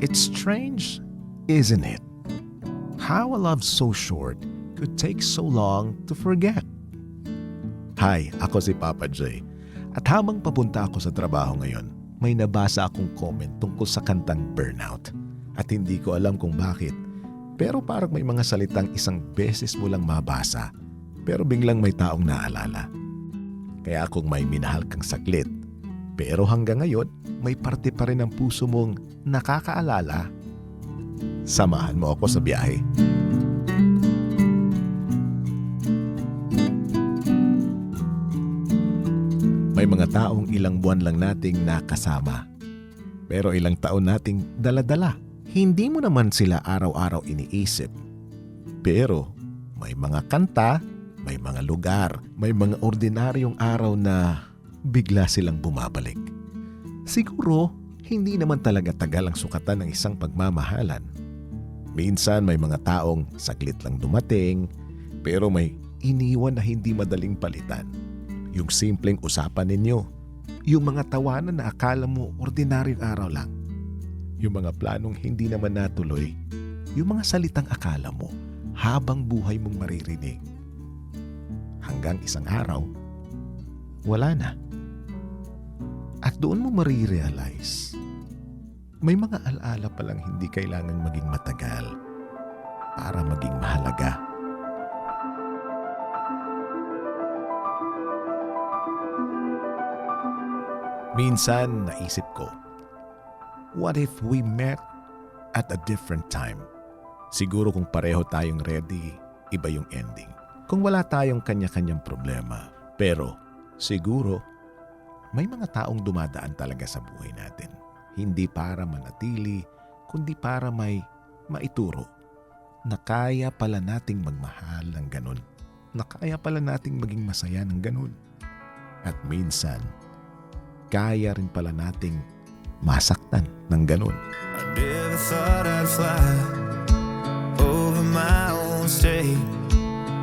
It's strange, isn't it? How a love so short could take so long to forget. Hi, ako si Papa J. At habang papunta ako sa trabaho ngayon, may nabasa akong comment tungkol sa kantang Burnout. At hindi ko alam kung bakit, pero parang may mga salitang isang beses mo lang mabasa, pero biglang may taong naalala. Kaya kung may minahal kang saglit, pero hanggang ngayon, may parte pa rin ng puso mong nakakaalala, samahan mo ako sa biyahe. May mga taong ilang buwan lang nating nakasama, pero ilang taon nating dala-dala. Hindi mo naman sila araw-araw iniisip. Pero may mga kanta, may mga lugar, may mga ordinaryong araw na bigla silang bumabalik. Siguro, hindi naman talaga tagal ang sukatan ng isang pagmamahalan. Minsan may mga taong saglit lang dumating, pero may iniwan na hindi madaling palitan. Yung simpleng usapan ninyo, yung mga tawanan na akala mo ordinaryong araw lang, yung mga planong hindi naman natuloy, yung mga salitang akala mo habang buhay mong maririnig. Hanggang isang araw, wala na. At doon mo marirealize, may mga alaala palang hindi kailangang maging matagal para maging mahalaga. Minsan naisip ko, what if we met at a different time? Siguro kung pareho tayong ready, iba yung ending. Kung wala tayong kanya-kanyang problema. Pero siguro, may mga taong dumadaan talaga sa buhay natin. Hindi para manatili, kundi para may maituro na kaya pala nating magmahal ng ganun. Na kaya pala nating maging masaya ng ganun. At minsan, kaya rin pala nating masaktan ng ganun. I never thought I'd fly over my own state.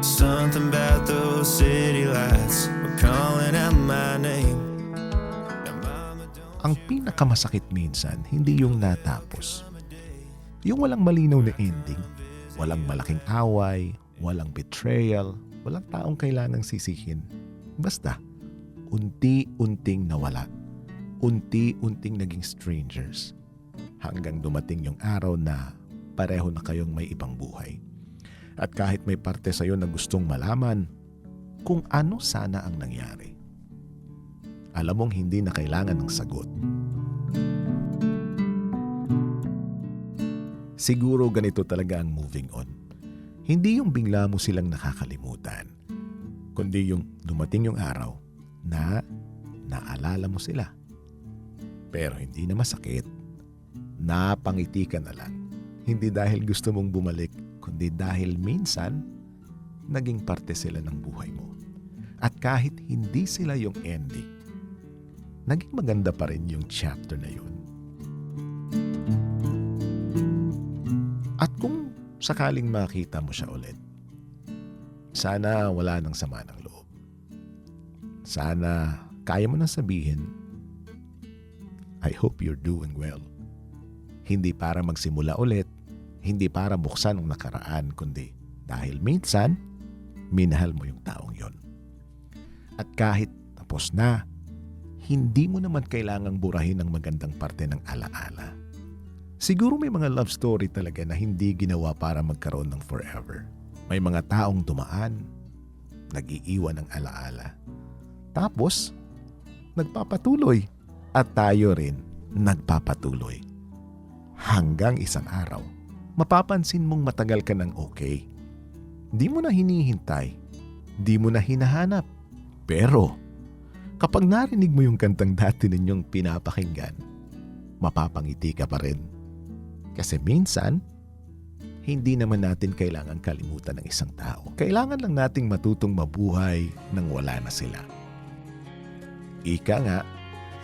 Something about those city lights were calling out my name. Ang pinakamasakit minsan, hindi yung natapos. Yung walang malinaw na ending, walang malaking away, walang betrayal, walang taong kailangang sisihin. Basta, unti-unting nawala. Unti-unting naging strangers. Hanggang dumating yung araw na pareho na kayong may ibang buhay. At kahit may parte sa'yo na gustong malaman kung ano sana ang nangyari, alam mong hindi na kailangan ng sagot. Siguro ganito talaga ang moving on. Hindi yung bigla mo silang nakakalimutan, kundi yung dumating yung araw na naalala mo sila. Pero hindi na masakit. Napangiti ka na lang. Hindi dahil gusto mong bumalik, kundi dahil minsan naging parte sila ng buhay mo. At kahit hindi sila yung ending, naging maganda pa rin yung chapter na yun. At kung sakaling makita mo siya ulit, sana wala nang sama ng loob. Sana kaya mo nang sabihin, I hope you're doing well. Hindi para magsimula ulit, hindi para buksan ang nakaraan, kundi dahil minsan, minahal mo yung taong yon. At kahit tapos na, hindi mo naman kailangang burahin ang magandang parte ng alaala. Siguro may mga love story talaga na hindi ginawa para magkaroon ng forever. May mga taong dumaan, nag-iiwan ng alaala. Tapos, nagpapatuloy. At tayo rin nagpapatuloy. Hanggang isang araw, mapapansin mong matagal ka ng okay. Di mo na hinihintay. Di mo na hinahanap. Pero, kapag narinig mo yung kantang dati ninyong pinapakinggan, mapapangiti ka pa rin. Kasi minsan, hindi naman natin kailangan kalimutan ng isang tao. Kailangan lang nating matutong mabuhay nang wala na sila. Ika nga,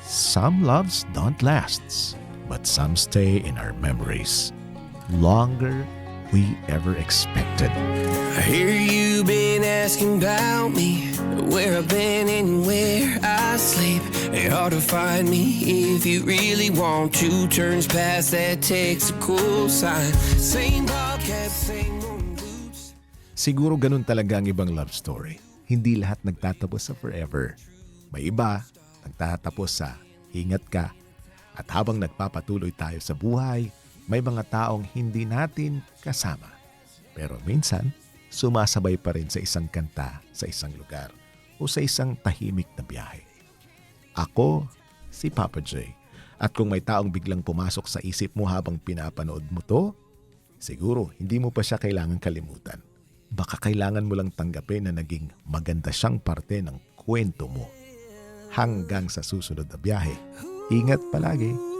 some loves don't last, but some stay in our memories longer we ever expected. I hear you been asking about me, where I've been and where I sleep. Hard to find me if you really want to. Turns past that takes a cool sign. Same podcast, same moon boots. Siguro ganun talaga ang ibang love story. Hindi lahat nagtatapos sa forever. May iba, nagtatapos sa ingat ka. At habang nagpapatuloy tayo sa buhay, may mga taong hindi natin kasama. Pero minsan, sumasabay pa rin sa isang kanta, sa isang lugar, o sa isang tahimik na biyahe. Ako, si Papa J. At kung may taong biglang pumasok sa isip mo habang pinapanood mo to, siguro hindi mo pa siya kailangan kalimutan. Baka kailangan mo lang tanggapin na naging maganda siyang parte ng kwento mo. Hanggang sa susunod na biyahe, ingat palagi.